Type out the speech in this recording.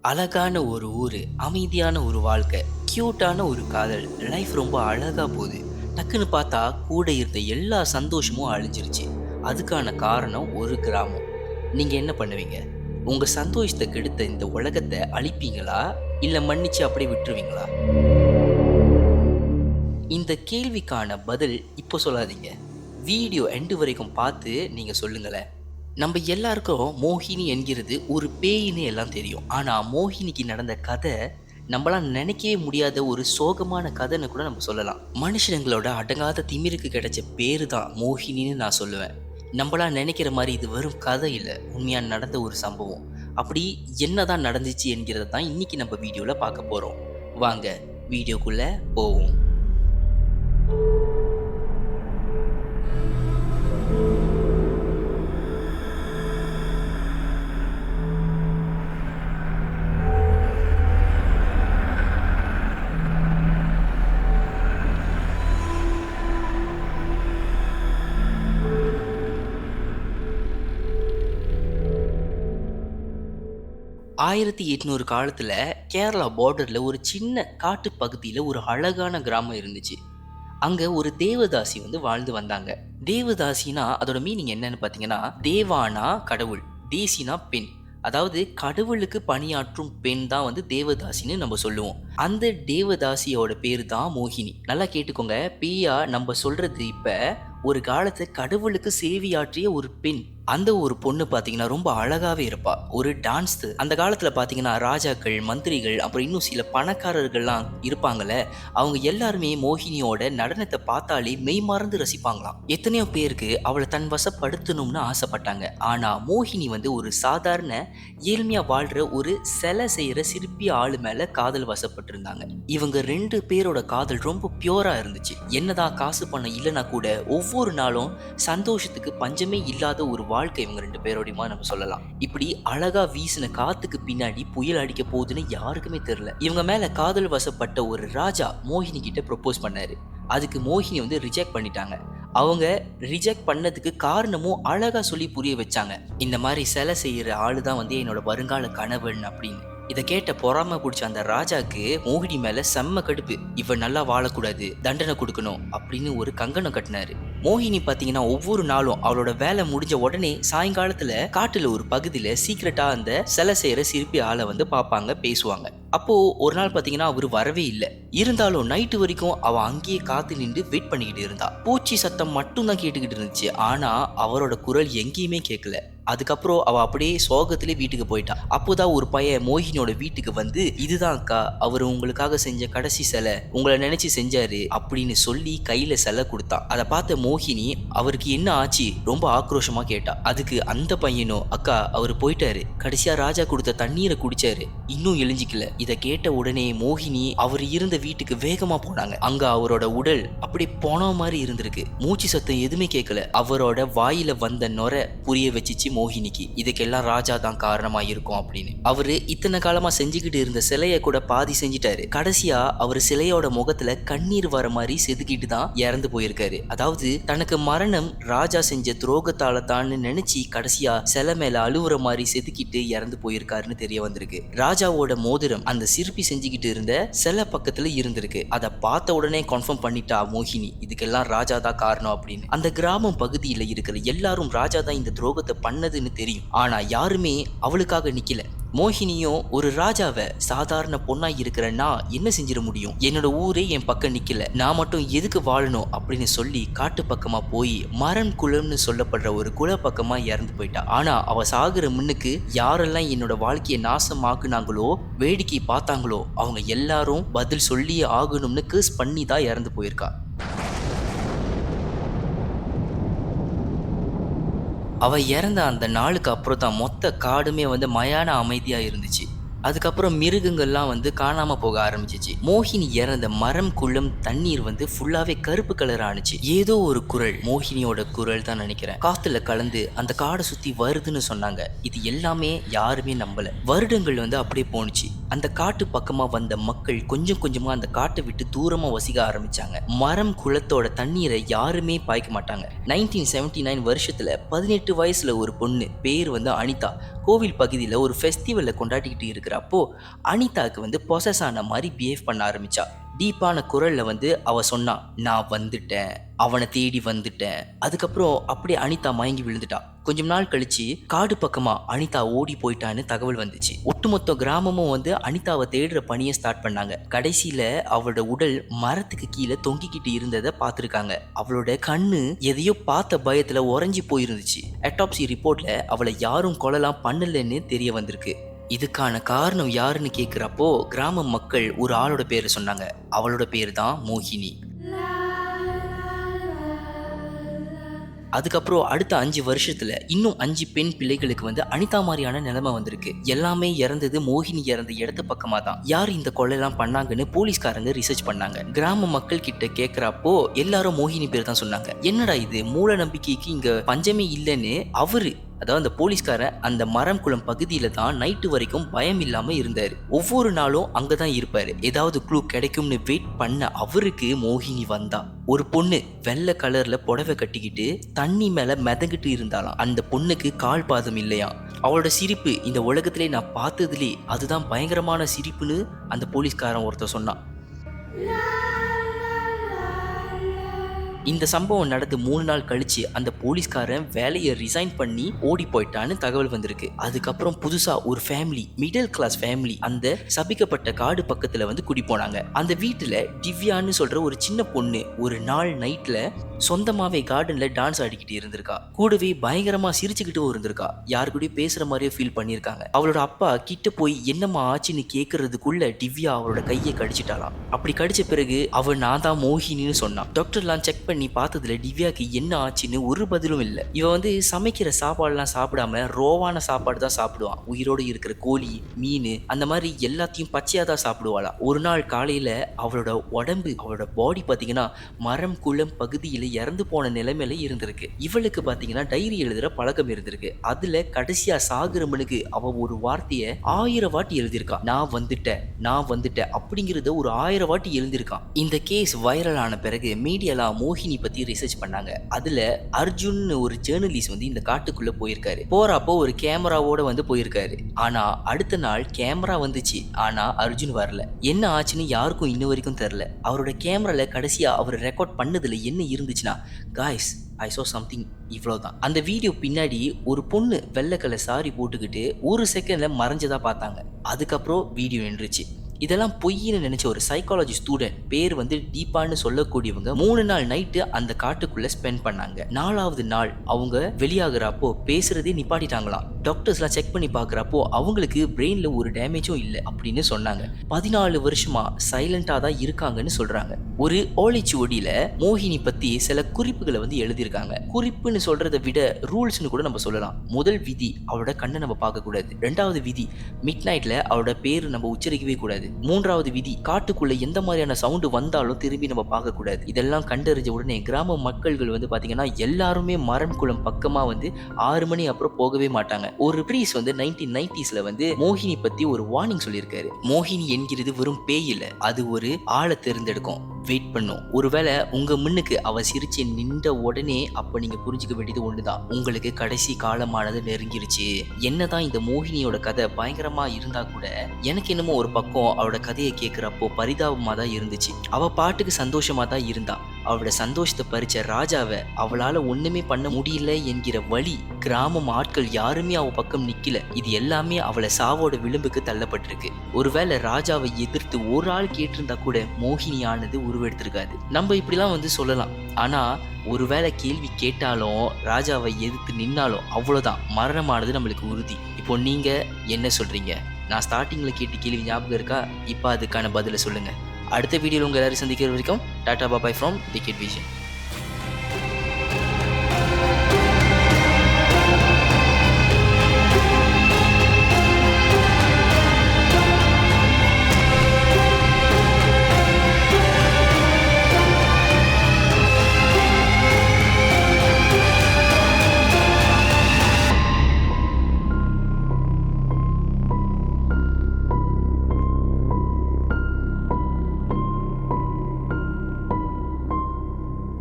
அழகான ஒரு ஊரு, அமைதியான ஒரு வாழ்க்கை, கியூட்டான ஒரு காதல், லைஃப் ரொம்ப அழகா போகுது. டக்குன்னு பார்த்தா கூட இருந்த எல்லா சந்தோஷமும் அழிஞ்சிருச்சு. அதுக்கான காரணம் ஒரு கிராமம். நீங்க என்ன பண்ணுவீங்க? உங்க சந்தோஷத்தை கெடுத்த இந்த உலகத்தை அழிப்பீங்களா? இல்ல மன்னிச்சு அப்படியே விட்டுருவீங்களா? இந்த கேள்விக்கான பதில் இப்போ சொல்லாதீங்க. வீடியோ எண்டு வரைக்கும் பார்த்து நீங்க சொல்லுங்களேன். நம்ம எல்லாருக்கும் மோகினி என்கிறது ஒரு பேயின்னு எல்லாம் தெரியும். ஆனா மோகினிக்கு நடந்த கதை நம்மளாம் நினைக்கவே முடியாத ஒரு சோகமான கதைன்னு கூட நம்ம சொல்லலாம். மனுஷங்களோட அடங்காத திமிருக்கு கிடைச்ச பேரு தான் மோகினின்னு நான் சொல்லுவேன். நம்மளாம் நினைக்கிற மாதிரி இது வெறும் கதை இல்லை, உண்மையா நடந்த ஒரு சம்பவம். அப்படி என்னதான் நடந்துச்சு என்கிறத தான் இன்னைக்கு நம்ம வீடியோல பார்க்க போறோம். வாங்க வீடியோக்குள்ள போவோம். 1800 காலத்துல கேரளா பார்டர்ல ஒரு சின்ன காட்டு பகுதியில ஒரு அழகான கிராமம் இருந்துச்சு. அங்க ஒரு தேவதாசி வாழ்ந்து வந்தாங்க. தேவதாசினா அதோட மீனிங் என்னன்னு பாத்தீங்கன்னா, தேவானா கடவுள், தேசினா பெண். அதாவது கடவுளுக்கு பணியாற்றும் பெண் தான் தேவதாசின்னு நம்ம சொல்லுவோம். அந்த தேவதாசியோட பேரு தான் மோகினி. நல்லா கேட்டுக்கோங்க. பியா நம்ம சொல்றது இப்ப ஒரு காலத்து கடவுளுக்கு சேவையாற்றிய ஒரு பெண். அந்த ஒரு பொண்ணு பாத்தீங்கன்னா ரொம்ப அழகாவே இருப்பா. ஒரு டான்ஸ். அந்த காலத்துல பாத்தீங்கன்னா ராஜாக்கள், மந்திரிகள், அப்புறம் இன்னும் சில பணக்காரர்கள்லாம் இருப்பாங்கல்ல, அவங்க எல்லாருமே மோகினியோட நடனத்தை பார்த்தாலே மெய் மறந்து ரசிப்பாங்களாம். எத்தனையோ பேருக்கு அவளை தன் வசப்படுத்தணும்னு ஆசைப்பட்டாங்க. ஆனா மோகினி ஒரு சாதாரண ஏழ்மையா வாழ்ற ஒரு சிலை செய்யற சிற்பி ஆளு மேல காதல் வசப்பட்டிருந்தாங்க. இவங்க 2 பேரோட காதல் ரொம்ப பியூரா இருந்துச்சு. என்னதான் காசு பணம் இல்லைன்னா கூட ஒவ்வொரு நாளும் சந்தோஷத்துக்கு பஞ்சமே இல்லாத ஒரு வாழ்க்கை இவங்க 2 பேரோடையுமா நம்ம சொல்லலாம். இப்படி அழகா வீசின காத்துக்கு பின்னாடி புயல் அடிக்க போகுதுன்னு யாருக்குமே தெரியல. இவங்க மேல காதல் வசப்பட்ட ஒரு ராஜா மோகினி கிட்ட ப்ரொபோஸ் பண்ணாரு. அதுக்கு மோகினி ரிஜெக்ட் பண்ணிட்டாங்க. அவங்க ரிஜெக்ட் பண்ணதுக்கு காரணமும் அழகா சொல்லி புரிய வச்சாங்க. இந்த மாதிரி சிலை செய்யற ஆளு தான் என்னோட வருங்கால கணவன் அப்படின்னு. இதை கேட்ட பொறாம பிடிச்ச அந்த ராஜாக்கு மோகினி மேல செம்ம கடுப்பு. இவன் நல்லா வாழக்கூடாது, தண்டனை கொடுக்கணும் அப்படின்னு ஒரு கங்கணம் கட்டினாரு. மோகினி பாத்தீங்கன்னா ஒவ்வொரு நாளும் அவளோட வேலை முடிஞ்ச உடனே சாயங்காலத்துல காட்டுல ஒரு பகுதியில சீக்கிரட்டா அந்த சிலை செய்யற சிற்பி ஆளை பாப்பாங்க, பேசுவாங்க. அப்போ ஒரு நாள் பாத்தீங்கன்னா அவரு வரவே இல்லை. இருந்தாலும் நைட்டு வரைக்கும் அவ அங்கேயே காத்து நின்று வெயிட் பண்ணிக்கிட்டு இருந்தா. பூச்சி சத்தம் மட்டும் தான் கேட்டுக்கிட்டு இருந்துச்சு. ஆனா அவரோட குரல் எங்கேயுமே கேட்கல. அதுக்கப்புறம் அவ அப்படியே சோகத்திலே வீட்டுக்கு போயிட்டா. அப்போதான் ஒரு பையன் மோகினியோட வீட்டுக்கு இதுதான் அக்கா, அவர் உங்களுக்காக செஞ்ச கடைசி சிலை, உங்களை நினைச்சு செஞ்சாரு அப்படின்னு சொல்லி கையில சிலை கொடுத்தான். அதை பார்த்த மோகினி அவருக்கு என்ன ஆச்சு ரொம்ப ஆக்ரோஷமா கேட்டா. அதுக்கு அந்த பையனும், அக்கா அவர் போயிட்டாரு, கடைசியா ராஜா கொடுத்த தண்ணீரை குடிச்சாரு, இன்னும் எழுஞ்சிக்கல. இதை கேட்ட உடனே மோகினி அவர் இருந்த வீட்டுக்கு வேகமா போனாங்க. அங்க அவரோட உடல் அப்படியே போன மாதிரி இருந்திருக்கு. மூச்சு சத்தம் எதுவுமே கேட்கல. அவரோட வாயில வந்த நொரை புரிய வச்சிச்சு மோகினிக்கு, இதுக்கெல்லாம் ராஜா தான் காரணமா இருக்கும் அப்படின்னு. அவரு இத்தனை காலமா செஞ்சுக்கிட்டு இருந்த சிலைய கூட பாதி செஞ்சிட்டாரு. கடைசியா அவர் சிலையோட முகத்துல கண்ணீர் வர மாதிரி செதுக்கிட்டு தான் இறந்து போயிருக்காரு. அதாவது தனக்கு மரணம் ராஜா செஞ்ச துரோகத்தால தான் நினைச்சு கடைசியா சிலை மேல அழுவுற மாதிரி செதுக்கிட்டு இறந்து போயிருக்காருன்னு தெரிய வந்திருக்கு. ராஜாவோட மோதிரம் அந்த சிற்பி செஞ்சுக்கிட்டு இருந்த சிலை பக்கத்துல இருந்திருக்கு. அதை பார்த்த உடனே கன்ஃபார்ம் பண்ணிட்டா மோகினி, இதுக்கெல்லாம் ராஜா தான் காரணம் அப்படின்னு. அந்த கிராமம் பகுதியில இருக்கிற எல்லாரும் ராஜா தான் இந்த துரோகத்தை பண்ணதுன்னு தெரியும். ஆனா யாருமே அவளுக்காக நிக்கல. மோகினியும் ஒரு ராஜாவை சாதாரண பொண்ணா இருக்கிற நான் என்ன செஞ்சிட முடியும், என்னோட ஊரே என் பக்கம் நிக்கல, நான் மட்டும் எதுக்கு வாழணும் அப்படின்னு சொல்லி காட்டு பக்கமா போய் மரம் குளம்னு சொல்லப்படுற ஒரு குல பக்கமா இறந்து போயிட்டா. ஆனா அவ சாகுற முன்னுக்கு யாரெல்லாம் என்னோட வாழ்க்கையை நாசமாக்குனாங்களோ, வேடிக்கை பார்த்தாங்களோ, அவங்க எல்லாரும் பதில் சொல்லி ஆகணும்னு கேஸ் பண்ணி தான் இறந்து போயிருக்கா. அவ இறந்த அந்த நாளுக்கு அப்புறம் தான் மொத்த காடுமே மயான அமைதியா இருந்துச்சு. அதுக்கப்புறம் மிருகங்கள்லாம் காணாம போக ஆரம்பிச்சிச்சு. மோகினி இறந்த மரம் குளம் தண்ணீர் ஃபுல்லாவே கருப்பு கலர் ஆனிச்சு. ஏதோ ஒரு குரல், மோகினியோட குரல் தான் நினைக்கிறேன், காத்துல கலந்து அந்த காடை சுத்தி வருதுன்னு சொன்னாங்க. இது எல்லாமே யாருமே நம்பல. வருடங்கள் அப்படியே போனுச்சு. அந்த காட்டு பக்கமா வந்த மக்கள் கொஞ்சம் கொஞ்சமா அந்த காட்டை விட்டு தூரமா வசிக்க ஆரம்பிச்சாங்க. மரம் குளத்தோட தண்ணீரை யாருமே பாய்க்க மாட்டாங்க. 1979 வருஷத்துல 18 வயசுல ஒரு பொண்ணு, பேர் வந்து அனிதா, கோவில் பகுதியில் ஒரு ஃபெஸ்டிவலை கொண்டாடிக்கிட்டு இருக்கிறப்போ அனிதாவுக்கு வந்து பொசஸ் ஆன மாதிரி பிஹேவ் பண்ண ஆரம்பிச்சா. டீப்பான குரல்ல வந்து அவ சொன்னா, நான் வந்துட்டேன், அவனை தேடி வந்துட்டேன். அதுக்கப்புறம் அப்படியே அனிதா மயங்கி விழுந்துட்டா. கொஞ்சம் நாள் கழிச்சு காடு பக்கமா அனிதா ஓடி போயிட்டான்னு தகவல் வந்துச்சு. ஒட்டுமொத்த கிராமமும் வந்து அனிதாவை தேடுற பணியை ஸ்டார்ட் பண்ணாங்க. கடைசியில அவளோட உடல் மரத்துக்கு கீழே தொங்கிக்கிட்டு இருந்ததை பார்த்துருக்காங்க. அவளோட கண்ணு எதையோ பார்த்த பயத்துல உறைஞ்சி போயிருந்துச்சு. அட்டாப்சி ரிப்போர்ட்ல அவளை யாரும் கொலைலாம் பண்ணலன்னு தெரிய வந்திருக்கு. இதுக்கான காரணம் யாருன்னு கேட்குறப்போ கிராம மக்கள் ஒரு ஆளோட பேரை சொன்னாங்க. அவளோட பேர் தான் மோகினி. அதுக்கப்புறம் அடுத்த 5 வருஷத்துல இன்னும் 5 பெண் பிள்ளைகளுக்கு வந்து அனிதா மாதிரியான நிலைமை வந்திருக்கு. எல்லாமே இறந்தது மோகினி இறந்த இடத்து பக்கமா தான். யார் இந்த கொலையெல்லாம் பண்ணாங்கன்னு போலீஸ்காரங்க ரிசர்ச் பண்ணாங்க. கிராம மக்கள் கிட்ட கேட்கிறப்போ எல்லாரும் மோகினி பேர் தான் சொன்னாங்க. என்னடா இது, மூட நம்பிக்கைக்கு இங்க பஞ்சமே இல்லைன்னு அதாவது அந்த போலீஸ்காரன் அந்த மரம் குளம் பகுதியில தான் நைட்டு வரைக்கும் பயம் இல்லாம இருந்தாரு. ஒவ்வொரு நாளும் அங்கதான் இருப்பாரு. ஏதாவது க்ளூ கிடைக்கும்னு வெயிட் பண்ண அவருக்கு மோகினி வந்தா. ஒரு பொண்ணு வெள்ளை கலர்ல புடவை கட்டிக்கிட்டு தண்ணி மேல மிதங்கிட்டு இருந்தாலாம். அந்த பொண்ணுக்கு கால் பாதம் இல்லையா. அவளோட சிரிப்பு இந்த உலகத்திலே நான் பார்த்ததுலே அதுதான் பயங்கரமான சிரிப்புன்னு அந்த போலீஸ்காரன் ஒருத்தர் சொன்னான். இந்த சம்பவம் நடந்து 3 நாள் கழிச்சு அந்த போலீஸ்காரன் வேலையை ரிசைன் பண்ணி ஓடி போயிட்டான்னு தகவல் வந்திருக்கு. அதுக்கப்புறம் புதுசா ஒரு ஃபேமிலி, மிடில் கிளாஸ் ஃபேமிலி அந்த சபிக்கப்பட்ட காடு பக்கத்துல வந்து குடி போனாங்க. அந்த வீட்டுல திவ்யான்னு சொல்ற ஒரு சின்ன பொண்ணு ஒரு நாள் நைட்ல சொந்தமாவே கார்டன்ல டான்ஸ் ஆடிக்கிட்டு இருந்திருக்கா. கூடவே பயங்கரமா சிரிச்சுக்கிட்டும் இருந்திருக்கா. யாரு கூடயும் பேசுற மாதிரியே ஃபீல் பண்ணியிருக்காங்க. அவளோட அப்பா கிட்ட போய் என்னம்மா ஆச்சுன்னு கேட்கறதுக்குள்ள திவ்யா அவளோட கையை கடிச்சிட்டாலாம். அப்படி கடிச்ச பிறகு அவ நான் தான் மோகினின்னு சொன்னான். டாக்டர்லாம் செக் பண்ணி பார்த்ததுல திவ்யாக்கு என்ன ஆச்சுன்னு ஒரு பதிலும் இல்லை. இவ வந்து சமைக்கிற சாப்பாடுலாம் சாப்பிடாம ரோவான சாப்பாடு தான் சாப்பிடுவான். உயிரோடு இருக்கிற கோழி, மீன் அந்த மாதிரி எல்லாத்தையும் பச்சையா தான் சாப்பிடுவாளா. ஒரு நாள் காலையில அவளோட உடம்பு, அவளோட பாடி பாத்தீங்கன்னா மரம் குளம் பகுதியில இறந்து போன நிலைமையில இருந்திருக்கு. இவளுக்கு பாத்தீங்கன்னா டைரி எழுதுற பழக்கம் இருந்திருக்கு. அதுல கடைசியா சாகுறவனுக்கு அவ ஒரு வார்த்தையை 1000 வாட்டி எழுதியிருக்கா. நான் வந்துட்டேன் அப்படிங்கறத ஒரு 1000 வாட்டி எழுதியிருக்கான். இந்த கேஸ் வைரல் ஆன பிறகு மீடியாலாம் மோகினி பத்தி ரிசர்ச் பண்ணாங்க. அதுல அர்ஜுன் ஒரு ஜேர்னலிஸ்ட் வந்து இந்த காட்டுக்குள்ள போயிருக்காரு. போறப்போ ஒரு கேமராவோட வந்து போயிருக்காரு. ஆனா அடுத்த நாள் கேமரா வந்துச்சு, ஆனா அர்ஜுன் வரல. என்ன ஆச்சுன்னு யாருக்கும் இன்ன வரைக்கும் தெரியல. அவரோட கேமரால கடைசியா அவர் ரெக்கார்ட் பண்ணதுல என்ன இருந்துச்சுன்னா, காய்ஸ் ஐ சோ சம்திங், இவ்வளோதான். அந்த வீடியோ பின்னாடி ஒரு பொண்ணு வெள்ளை கலர் சாரி போட்டுக்கிட்டு ஒரு செகண்ட்ல மறைஞ்சதா பார்த்தாங்க. அதுக்கப்புறம் வீடியோ நின்றுச்சு. இதெல்லாம் பொய்ன்னு நினைச்ச ஒரு சைக்காலஜி ஸ்டூடெண்ட், பேர் வந்து டீப்பான்னு சொல்லக்கூடியவங்க 3 நாள் நைட்டு அந்த காட்டுக்குள்ள ஸ்பெண்ட் பண்ணாங்க. 4வது நாள் அவங்க வெளியாகிறப்போ பேசுறதே நிப்பாட்டிட்டாங்களாம். டாக்டர்ஸ்லாம் செக் பண்ணி பார்க்குறப்போ அவங்களுக்கு பிரெயின்ல ஒரு டேமேஜும் இல்லை அப்படின்னு சொன்னாங்க. 14 வருஷமா சைலண்டா தான் இருக்காங்கன்னு சொல்றாங்க. ஒரு ஓலைச்சுவடியில மோகினி பத்தி சில குறிப்புகளை வந்து எழுதியிருக்காங்க. குறிப்புன்னு சொல்றதை விட ரூல்ஸ்னு கூட நம்ம சொல்லலாம். முதல் விதி, அவளோட கண்ணை நம்ம பார்க்க கூடாது. 2வது விதி, மிட் நைட்ல அவளோட பேரு நம்ம உச்சரிக்கவே கூடாது. 3வது விதி, காட்டுக்குள்ள எந்த மாதிரியான சவுண்டு வந்தாலும் திரும்பி நம்ம பார்க்க கூடாது. இதெல்லாம் கண்டறிஞ்ச உடனே கிராம மக்கள்கள் வந்து பாத்தீங்கன்னா எல்லாருமே மரம் குளம் பக்கமா வந்து 6 மணி அப்புறம் போகவே மாட்டாங்க. ஒரு ப்ரீஸ் வந்து 1990ஸ்ல வந்து மோகினி பத்தி ஒரு வார்னிங் சொல்லியிருக்காரு. மோகினி என்கிறது வெறும் பேய் இல்ல, அது ஒரு ஆளை தேர்ந்தெடுக்கும், வெயிட் பண்ணும். ஒருவேளை உங்க முன்னுக்கு அவ சிரிச்சு நின்ற உடனே அப்ப நீங்க புரிஞ்சுக்க வேண்டியது ஒண்ணுதான், உங்களுக்கு கடைசி காலமானது நெருங்கிருச்சு. என்னதான் இந்த மோகினியோட கதை பயங்கரமா இருந்தா கூட எனக்கு என்னமோ ஒரு பக்கம் அவளோட கதையை கேட்கிறப்போ பரிதாபமா தான் இருந்துச்சு. அவ பாட்டுக்கு சந்தோஷமா தான் இருந்தா. அவளோட சந்தோஷத்தை பறிச்ச ராஜாவை அவளால ஒண்ணுமே பண்ண முடியல என்கிற வழி கிராமம் ஆட்கள் யாருமே அவ பக்கம் நிக்கல. இது எல்லாமே அவளை சாவோட விளிம்புக்கு தள்ளப்பட்டிருக்கு. ஒருவேளை ராஜாவை எதிர்த்து ஒரு ஆள் கேட்டிருந்தா கூட மோகினியானது உருவெடுத்திருக்காது. நம்ம இப்படிலாம் வந்து சொல்லலாம். ஆனா ஒருவேளை கேள்வி கேட்டாலும் ராஜாவை எதிர்த்து நின்னாலும் அவ்வளவுதான், மரணமானது நம்மளுக்கு உறுதி. இப்போ நீங்க என்ன சொல்றீங்க? நான் ஸ்டார்டிங்ல கேட்ட கேள்வி ஞாபகம் இருக்கா? இப்போ அதுக்கான பதிலை சொல்லுங்க. அடுத்த வீடியோவில் உங்க எல்லாரும் சந்திக்கிற வரைக்கும் டாடா பாபாய் ஃப்ரம் டிக்கெட் விஷன்.